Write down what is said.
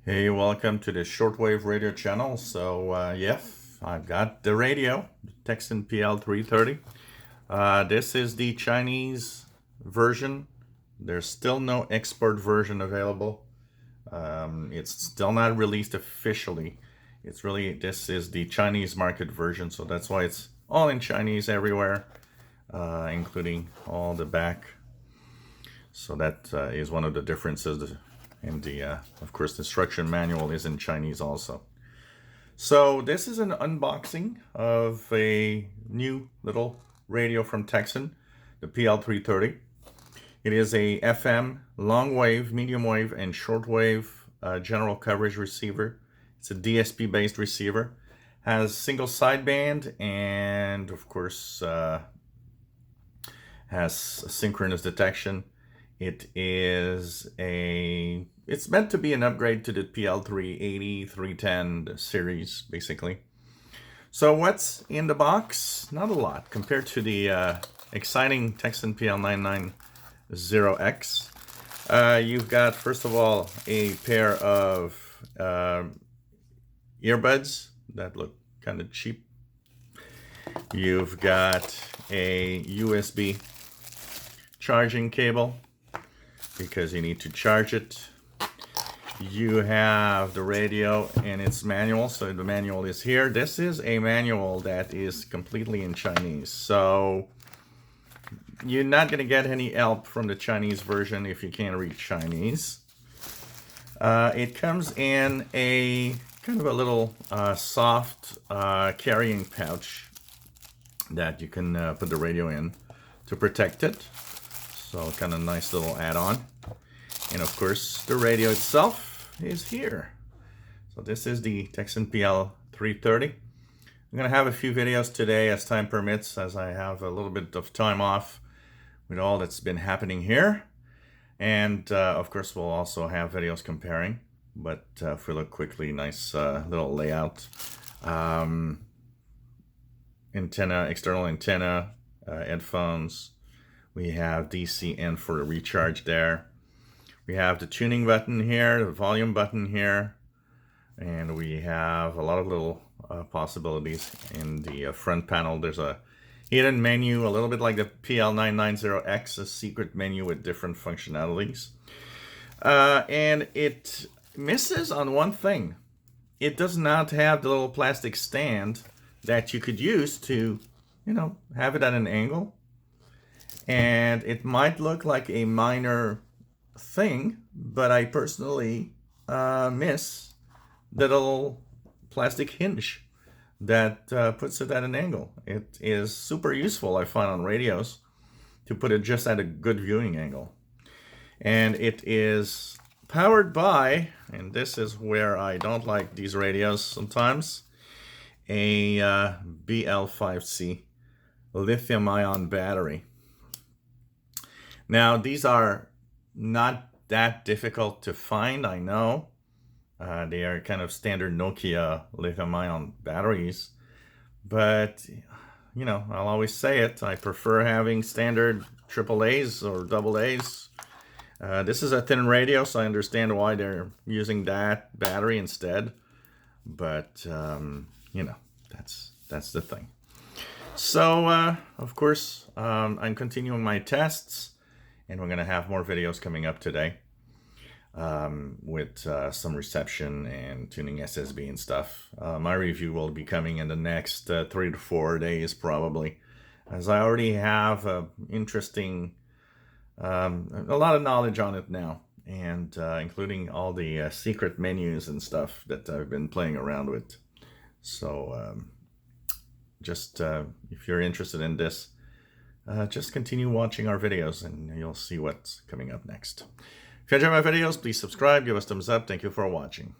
Hey, welcome to the Shortwave radio channel. Yeah, I've got the radio, Tecsun PL-330. This is the Chinese version. There's still no export version available. It's still not released officially. This is the Chinese market version, so that's why it's all in Chinese everywhere, including all the back. So that is one of the differences. And of course, the instruction manual is in Chinese also. So this is an unboxing of a new little radio from Tecsun, the PL-330. It is a FM, long wave, medium wave, and shortwave general coverage receiver. It's a DSP-based receiver. Has single sideband and, of course, has synchronous detection. It's meant to be an upgrade to the PL-380, 310 series, basically. So what's in the box? Not a lot compared to the exciting Tecsun PL-990X. You've got, first of all, a pair of earbuds that look kind of cheap. You've got a USB charging cable, because you need to charge it. You have the radio and its manual, so the manual is here. This is a manual that is completely in Chinese, so you're not going to get any help from the Chinese version if you can't read Chinese. It comes in a kind of a little soft carrying pouch that you can put the radio in to protect it. So kind of nice little add-on. And of course, the radio itself is here. So this is the Tecsun PL-330. I'm going to have a few videos today as time permits, as I have a little bit of time off with all that's been happening here. And of course, we'll also have videos comparing. But if we look quickly, nice little layout. Antenna, external antenna, headphones. We have DC in for a recharge there. We have the tuning button here, the volume button here, and we have a lot of little possibilities in the front panel. There's a hidden menu, a little bit like the PL-990X, a secret menu with different functionalities. And it misses on one thing. It does not have the little plastic stand that you could use to, have it at an angle. And it might look like a minor thing, but I personally miss the little plastic hinge that puts it at an angle. It is super useful, I find, on radios to put it just at a good viewing angle. And it is powered by, and this is where I don't like these radios sometimes, a BL5C lithium-ion battery. Now, these are not that difficult to find, I know. They are kind of standard Nokia lithium-ion batteries. But, I'll always say it. I prefer having standard AAAs or AA. This is a thin radio, so I understand why they're using that battery instead. But, that's the thing. So, of course, I'm continuing my tests. And we're going to have more videos coming up today with some reception and tuning SSB and stuff. My review will be coming in the next 3 to 4 days probably, as I already have a lot of knowledge on it now, and including all the secret menus and stuff that I've been playing around with. So if you're interested in this, just continue watching our videos and you'll see what's coming up next. If you enjoy my videos, please subscribe, give us a thumbs up. Thank you for watching.